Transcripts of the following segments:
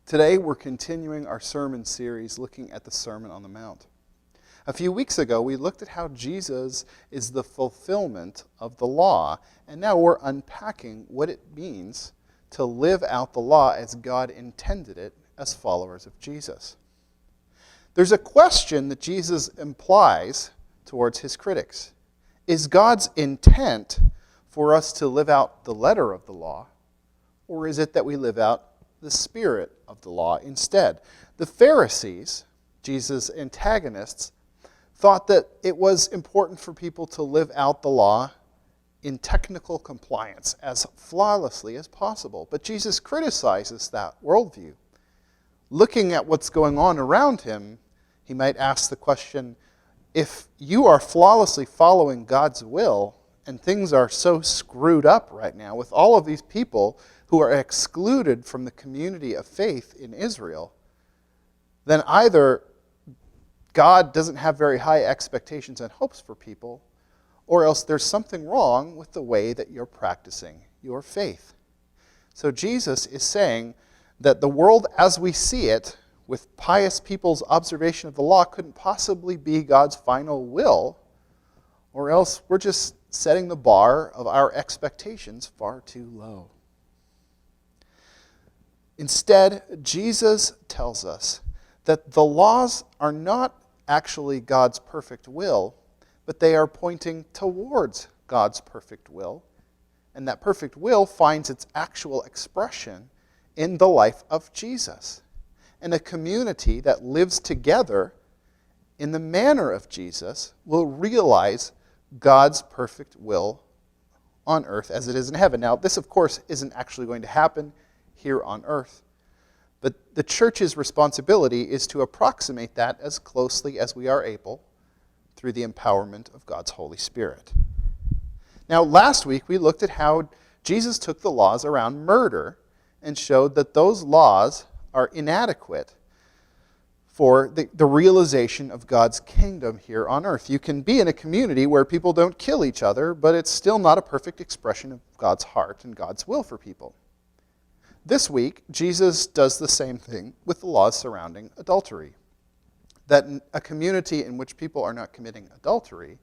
Today we're continuing our sermon series looking at the Sermon on the Mount. A few weeks ago we looked at how Jesus is the fulfillment of the law, and now we're unpacking what it means to live out the law as God intended it as followers of Jesus. There's a question that Jesus implies towards his critics. Is God's intent for us to live out the letter of the law, or is it that we live out the spirit of the law instead? The Pharisees, Jesus' antagonists, thought that it was important for people to live out the law in technical compliance as flawlessly as possible. But Jesus criticizes that worldview. Looking at what's going on around him, he might ask the question, if you are flawlessly following God's will, and things are so screwed up right now with all of these people who are excluded from the community of faith in Israel, then either God doesn't have very high expectations and hopes for people, or else there's something wrong with the way that you're practicing your faith. So Jesus is saying that the world as we see it, with pious people's observation of the law, couldn't possibly be God's final will, or else we're just setting the bar of our expectations far too low. Instead, Jesus tells us that the laws are not actually God's perfect will, but they are pointing towards God's perfect will, and that perfect will finds its actual expression in the life of Jesus. And a community that lives together in the manner of Jesus will realize God's perfect will on earth as it is in heaven. Now, this, of course, isn't actually going to happen here on earth. But the church's responsibility is to approximate that as closely as we are able through the empowerment of God's Holy Spirit. Now, last week we looked at how Jesus took the laws around murder and showed that those laws are inadequate for the realization of God's kingdom here on earth. You can be in a community where people don't kill each other, but it's still not a perfect expression of God's heart and God's will for people. This week, Jesus does the same thing with the laws surrounding adultery. That a community in which people are not committing adultery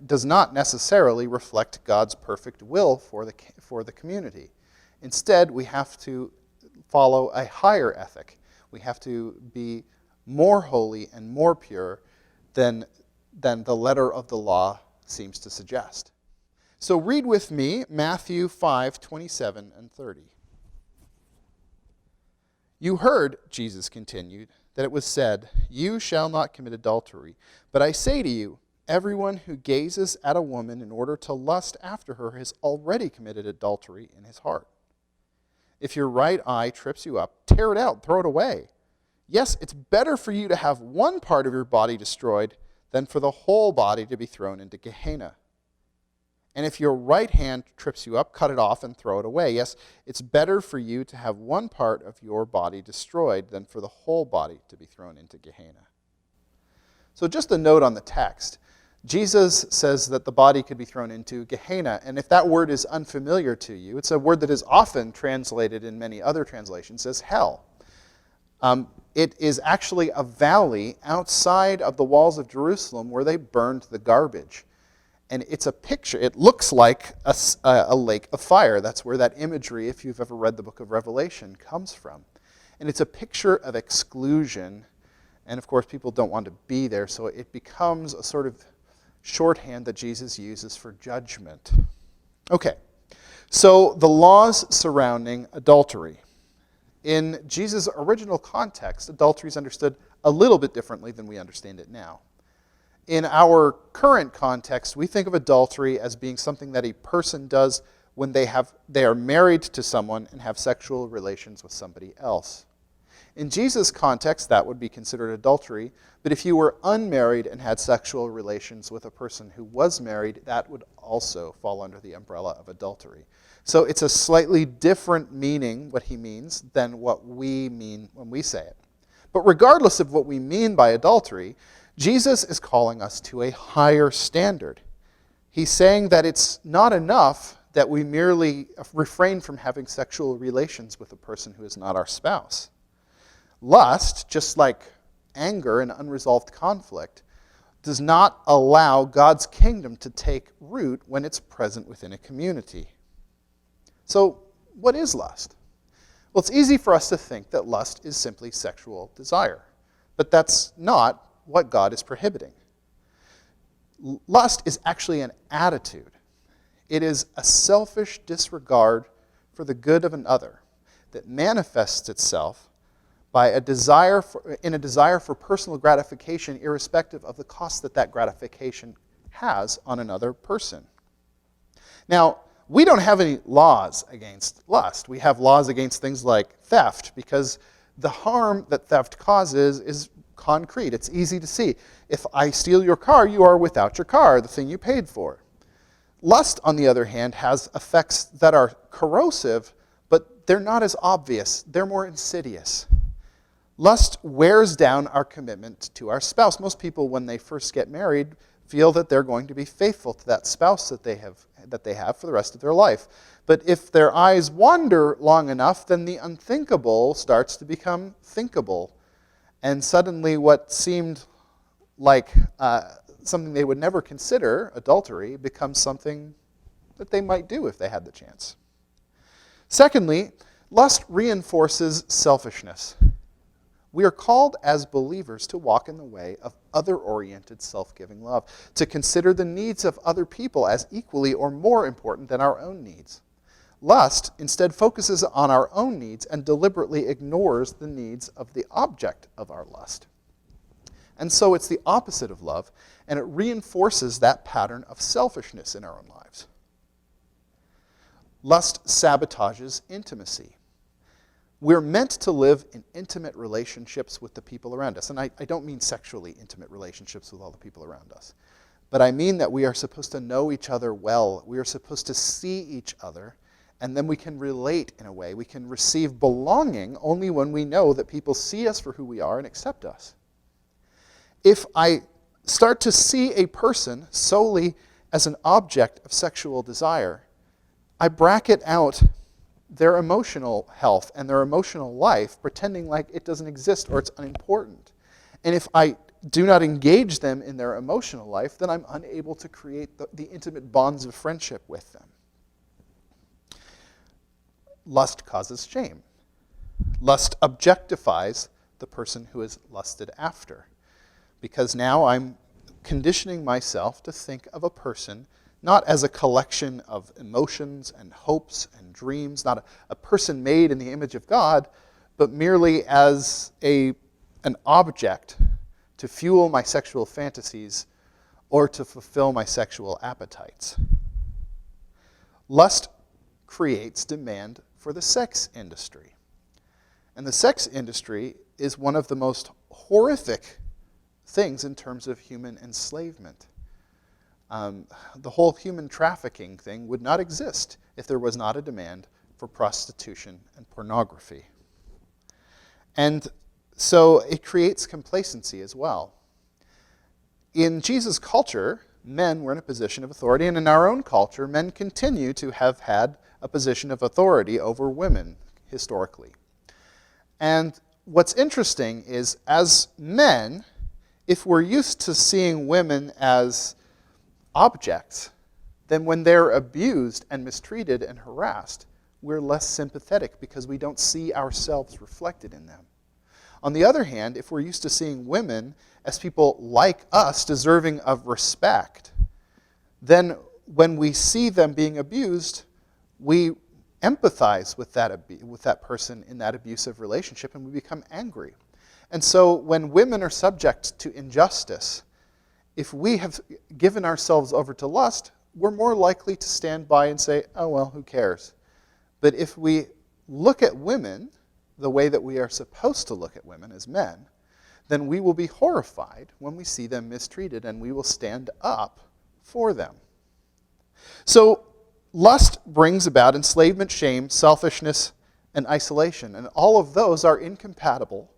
does not necessarily reflect God's perfect will for the community. Instead, we have to follow a higher ethic. We have to be more holy and more pure than the letter of the law seems to suggest. So read with me Matthew 5:27 and 30. You heard, Jesus continued, that it was said, "You shall not commit adultery." But I say to you, everyone who gazes at a woman in order to lust after her has already committed adultery in his heart. If your right eye trips you up, tear it out, throw it away. Yes, it's better for you to have one part of your body destroyed than for the whole body to be thrown into Gehenna. And if your right hand trips you up, cut it off and throw it away. Yes, it's better for you to have one part of your body destroyed than for the whole body to be thrown into Gehenna. So just a note on the text. Jesus says that the body could be thrown into Gehenna, and if that word is unfamiliar to you, it's a word that is often translated in many other translations as hell. It is actually a valley outside of the walls of Jerusalem where they burned the garbage. And it's a picture, it looks like a lake of fire. That's where that imagery, if you've ever read the book of Revelation, comes from. And it's a picture of exclusion, and of course people don't want to be there, so it becomes a sort of shorthand that Jesus uses for judgment. Okay, so the laws surrounding adultery. In Jesus' original context, adultery is understood a little bit differently than we understand it now. In our current context, we think of adultery as being something that a person does when they are married to someone and have sexual relations with somebody else. In Jesus' context, that would be considered adultery, but if you were unmarried and had sexual relations with a person who was married, that would also fall under the umbrella of adultery. So it's a slightly different meaning, what he means, than what we mean when we say it. But regardless of what we mean by adultery, Jesus is calling us to a higher standard. He's saying that it's not enough that we merely refrain from having sexual relations with a person who is not our spouse. Lust, just like anger and unresolved conflict, does not allow God's kingdom to take root when it's present within a community. So, what is lust? Well, it's easy for us to think that lust is simply sexual desire, but that's not what God is prohibiting. Lust is actually an attitude. It is a selfish disregard for the good of another that manifests itself by a desire for personal gratification, irrespective of the cost that gratification has on another person. Now, we don't have any laws against lust. We have laws against things like theft, because the harm that theft causes is concrete. It's easy to see. If I steal your car, you are without your car, the thing you paid for. Lust, on the other hand, has effects that are corrosive, but they're not as obvious. They're more insidious. Lust wears down our commitment to our spouse. Most people, when they first get married, feel that they're going to be faithful to that spouse that they have for the rest of their life. But if their eyes wander long enough, then the unthinkable starts to become thinkable. And suddenly what seemed like something they would never consider, adultery, becomes something that they might do if they had the chance. Secondly, lust reinforces selfishness. We are called as believers to walk in the way of other-oriented, self-giving love, to consider the needs of other people as equally or more important than our own needs. Lust instead focuses on our own needs and deliberately ignores the needs of the object of our lust. And so it's the opposite of love, and it reinforces that pattern of selfishness in our own lives. Lust sabotages intimacy. We're meant to live in intimate relationships with the people around us. And I don't mean sexually intimate relationships with all the people around us. But I mean that we are supposed to know each other well. We are supposed to see each other. And then we can relate in a way. We can receive belonging only when we know that people see us for who we are and accept us. If I start to see a person solely as an object of sexual desire, I bracket out their emotional health and their emotional life, pretending like it doesn't exist or it's unimportant. And if I do not engage them in their emotional life, then I'm unable to create the intimate bonds of friendship with them. Lust causes shame. Lust objectifies the person who is lusted after, because now I'm conditioning myself to think of a person not as a collection of emotions and hopes and dreams, not a person made in the image of God, but merely as an object to fuel my sexual fantasies or to fulfill my sexual appetites. Lust creates demand for the sex industry. And the sex industry is one of the most horrific things in terms of human enslavement. The whole human trafficking thing would not exist if there was not a demand for prostitution and pornography. And so it creates complacency as well. In Jesus' culture, men were in a position of authority, and in our own culture, men continue to have had a position of authority over women historically. And what's interesting is, as men, if we're used to seeing women as objects, then when they're abused and mistreated and harassed, we're less sympathetic because we don't see ourselves reflected in them. On the other hand, if we're used to seeing women as people like us deserving of respect, then when we see them being abused, we empathize with that person in that abusive relationship, and we become angry. And so when women are subject to injustice, if we have given ourselves over to lust, we're more likely to stand by and say, oh, well, who cares? But if we look at women the way that we are supposed to look at women as men, then we will be horrified when we see them mistreated, and we will stand up for them. So lust brings about enslavement, shame, selfishness, and isolation. And all of those are incompatible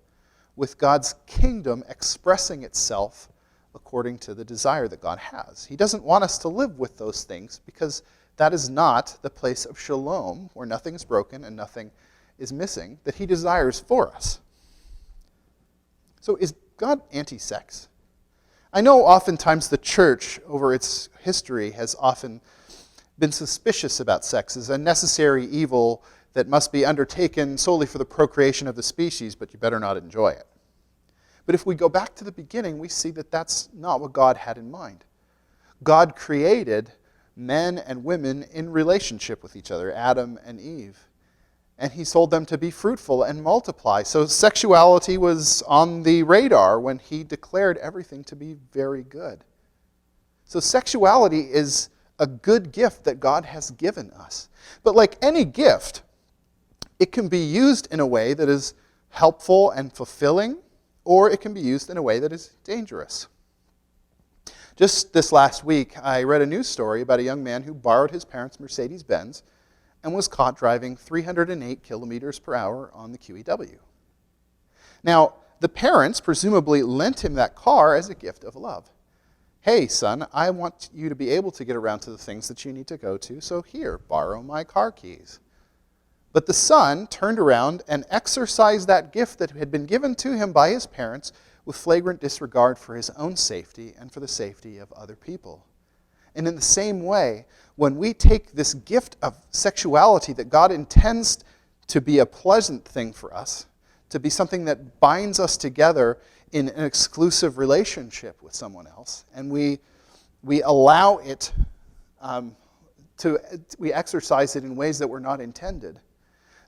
with God's kingdom expressing itself according to the desire that God has. He doesn't want us to live with those things because that is not the place of shalom, where nothing is broken and nothing is missing, that he desires for us. So is God anti-sex? I know oftentimes the church, over its history, has often been suspicious about sex as a necessary evil that must be undertaken solely for the procreation of the species, but you better not enjoy it. But if we go back to the beginning, we see that that's not what God had in mind. God created men and women in relationship with each other, Adam and Eve. And he told them to be fruitful and multiply. So sexuality was on the radar when he declared everything to be very good. So sexuality is a good gift that God has given us. But like any gift, it can be used in a way that is helpful and fulfilling, or it can be used in a way that is dangerous. Just this last week, I read a news story about a young man who borrowed his parents' Mercedes-Benz and was caught driving 308 kilometers per hour on the QEW. Now, the parents presumably lent him that car as a gift of love. Hey, son, I want you to be able to get around to the things that you need to go to, so here, borrow my car keys. But the son turned around and exercised that gift that had been given to him by his parents with flagrant disregard for his own safety and for the safety of other people. And in the same way, when we take this gift of sexuality that God intends to be a pleasant thing for us, to be something that binds us together in an exclusive relationship with someone else, and we allow it, we exercise it in ways that were not intended,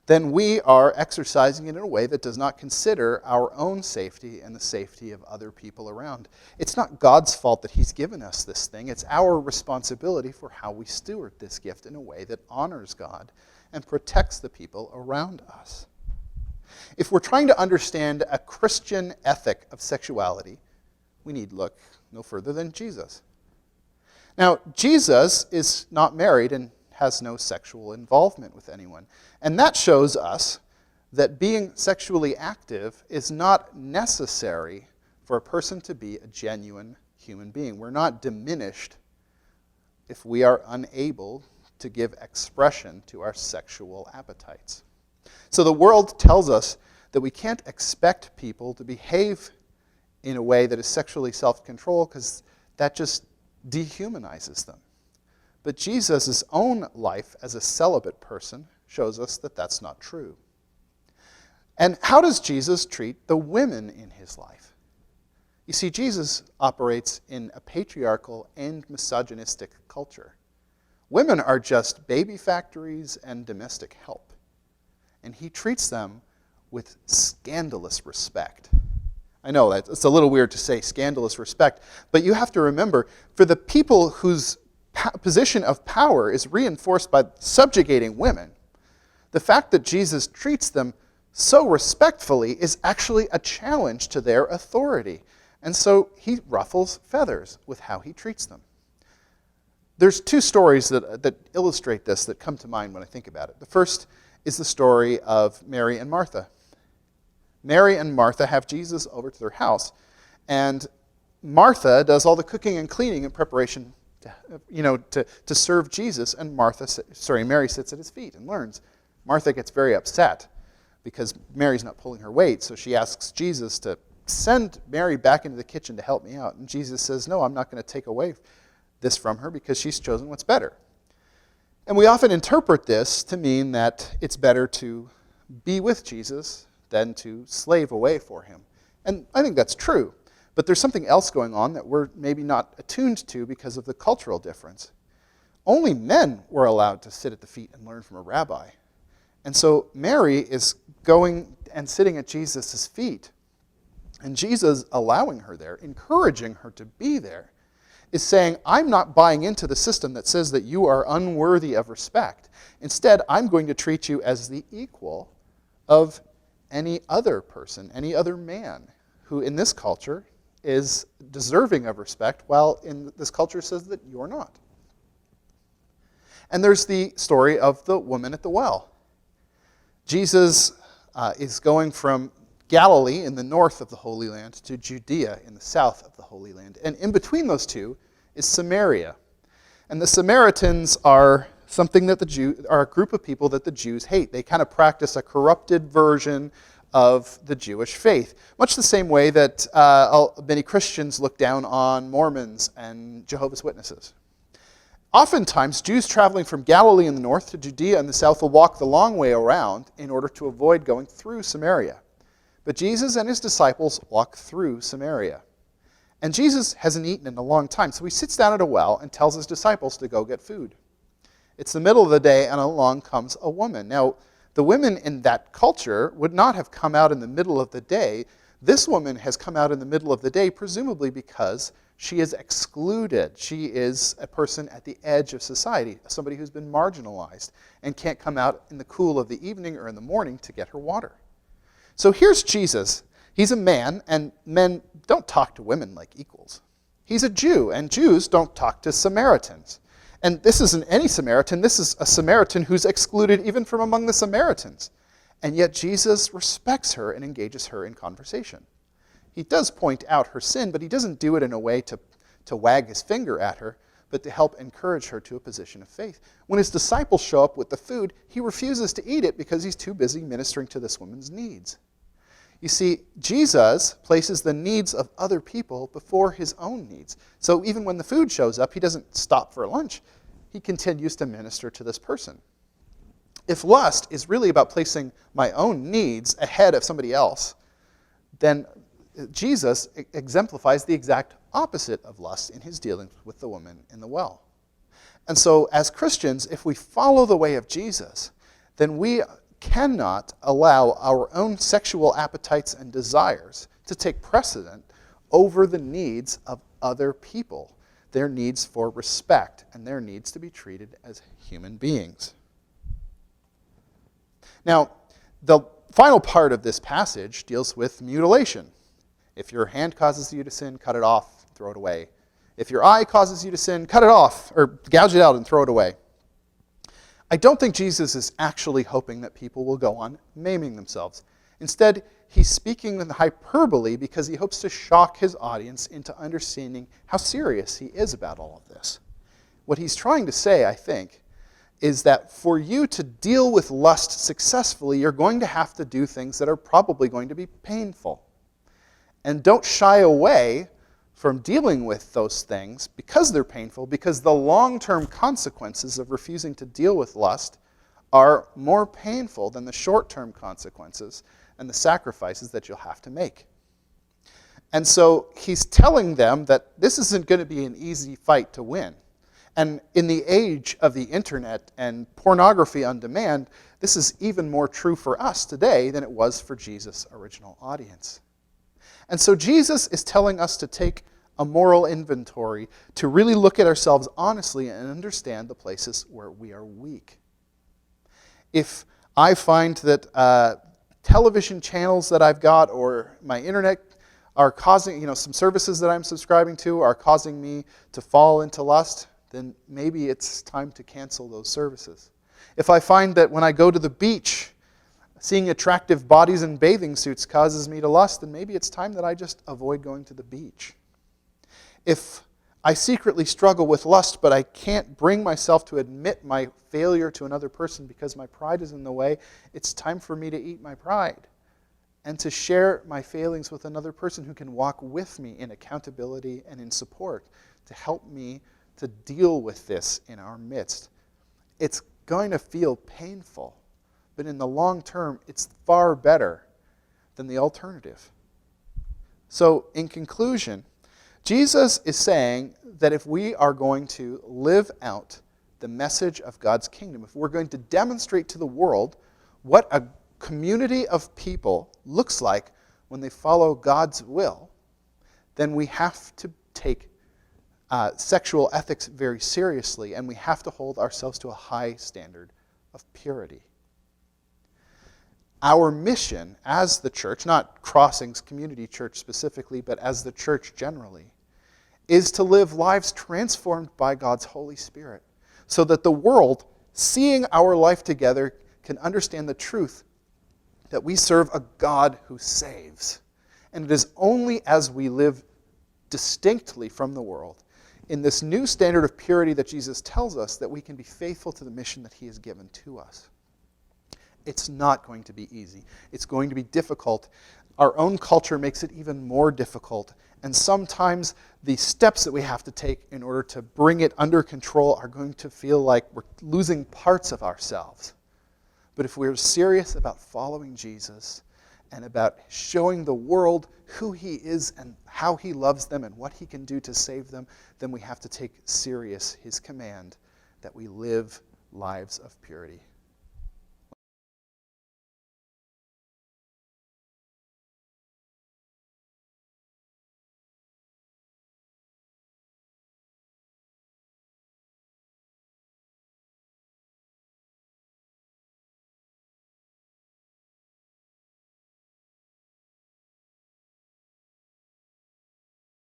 then we are exercising it in a way that does not consider our own safety and the safety of other people around. It's not God's fault that he's given us this thing. It's our responsibility for how we steward this gift in a way that honors God and protects the people around us. If we're trying to understand a Christian ethic of sexuality, we need look no further than Jesus. Now, Jesus is not married and has no sexual involvement with anyone. And that shows us that being sexually active is not necessary for a person to be a genuine human being. We're not diminished if we are unable to give expression to our sexual appetites. So the world tells us that we can't expect people to behave in a way that is sexually self-controlled because that just dehumanizes them. But Jesus' own life as a celibate person shows us that that's not true. And how does Jesus treat the women in his life? You see, Jesus operates in a patriarchal and misogynistic culture. Women are just baby factories and domestic help. And he treats them with scandalous respect. I know that it's a little weird to say scandalous respect, but you have to remember, for the people whose position of power is reinforced by subjugating women, the fact that Jesus treats them so respectfully is actually a challenge to their authority. And so he ruffles feathers with how he treats them. There's two stories that illustrate this that come to mind when I think about it. The first is the story of Mary and Martha. Mary and Martha have Jesus over to their house, and Martha does all the cooking and cleaning in preparation to serve Jesus, and Mary sits at his feet and learns. Martha gets very upset because Mary's not pulling her weight, so she asks Jesus to send Mary back into the kitchen to help me out. And Jesus says, no, I'm not going to take away this from her because she's chosen what's better. And we often interpret this to mean that it's better to be with Jesus than to slave away for him. And I think that's true. But there's something else going on that we're maybe not attuned to because of the cultural difference. Only men were allowed to sit at the feet and learn from a rabbi. And so Mary is going and sitting at Jesus' feet. And Jesus allowing her there, encouraging her to be there, is saying, I'm not buying into the system that says that you are unworthy of respect. Instead, I'm going to treat you as the equal of any other person, any other man, who in this culture is deserving of respect, while in this culture says that you're not. And there's the story of the woman at the well. Jesus is going from Galilee in the north of the Holy Land to Judea in the south of the Holy Land. And in between those two is Samaria. And the Samaritans are something that are a group of people that the Jews hate. They kind of practice a corrupted version of the Jewish faith, much the same way that many Christians look down on Mormons and Jehovah's Witnesses. Oftentimes, Jews traveling from Galilee in the north to Judea in the south will walk the long way around in order to avoid going through Samaria. But Jesus and his disciples walk through Samaria. And Jesus hasn't eaten in a long time, so he sits down at a well and tells his disciples to go get food. It's the middle of the day, and along comes a woman. Now, the women in that culture would not have come out in the middle of the day. This woman has come out in the middle of the day, presumably because she is excluded. She is a person at the edge of society, somebody who's been marginalized and can't come out in the cool of the evening or in the morning to get her water. So here's Jesus. He's a man, and men don't talk to women like equals. He's a Jew, and Jews don't talk to Samaritans. And this isn't any Samaritan. This is a Samaritan who's excluded even from among the Samaritans. And yet Jesus respects her and engages her in conversation. He does point out her sin, but he doesn't do it in a way to wag his finger at her, but to help encourage her to a position of faith. When his disciples show up with the food, he refuses to eat it because he's too busy ministering to this woman's needs. You see, Jesus places the needs of other people before his own needs. So even when the food shows up, he doesn't stop for lunch. He continues to minister to this person. If lust is really about placing my own needs ahead of somebody else, then Jesus exemplifies the exact opposite of lust in his dealings with the woman in the well. And so as Christians, if we follow the way of Jesus, then we cannot allow our own sexual appetites and desires to take precedent over the needs of other people, their needs for respect and their needs to be treated as human beings. Now, the final part of this passage deals with mutilation. If your hand causes you to sin, cut it off, throw it away. If your eye causes you to sin, cut it off, or gouge it out and throw it away. I don't think Jesus is actually hoping that people will go on maiming themselves. Instead, he's speaking in hyperbole because he hopes to shock his audience into understanding how serious he is about all of this. What he's trying to say, I think, is that for you to deal with lust successfully, you're going to have to do things that are probably going to be painful. And don't shy away from dealing with those things because they're painful, because the long-term consequences of refusing to deal with lust are more painful than the short-term consequences and the sacrifices that you'll have to make. And so he's telling them that this isn't going to be an easy fight to win. And in the age of the internet and pornography on demand, this is even more true for us today than it was for Jesus' original audience. And so Jesus is telling us to take a moral inventory, to really look at ourselves honestly and understand the places where we are weak. If I find that television channels that I've got or my internet are causing, some services that I'm subscribing to are causing me to fall into lust, then maybe it's time to cancel those services. If I find that when I go to the beach, seeing attractive bodies in bathing suits causes me to lust, then maybe it's time that I just avoid going to the beach. If I secretly struggle with lust, but I can't bring myself to admit my failure to another person because my pride is in the way, it's time for me to eat my pride and to share my failings with another person who can walk with me in accountability and in support to help me to deal with this in our midst. It's going to feel painful, but in the long term, it's far better than the alternative. So, in conclusion, Jesus is saying that if we are going to live out the message of God's kingdom, if we're going to demonstrate to the world what a community of people looks like when they follow God's will, then we have to take sexual ethics very seriously, and we have to hold ourselves to a high standard of purity. Our mission as the church, not Crossings Community Church specifically, but as the church generally, is to live lives transformed by God's Holy Spirit so that the world, seeing our life together, can understand the truth that we serve a God who saves. And it is only as we live distinctly from the world in this new standard of purity that Jesus tells us that we can be faithful to the mission that he has given to us. It's not going to be easy. It's going to be difficult. Our own culture makes it even more difficult. And sometimes the steps that we have to take in order to bring it under control are going to feel like we're losing parts of ourselves. But if we're serious about following Jesus and about showing the world who he is and how he loves them and what he can do to save them, then we have to take serious his command that we live lives of purity.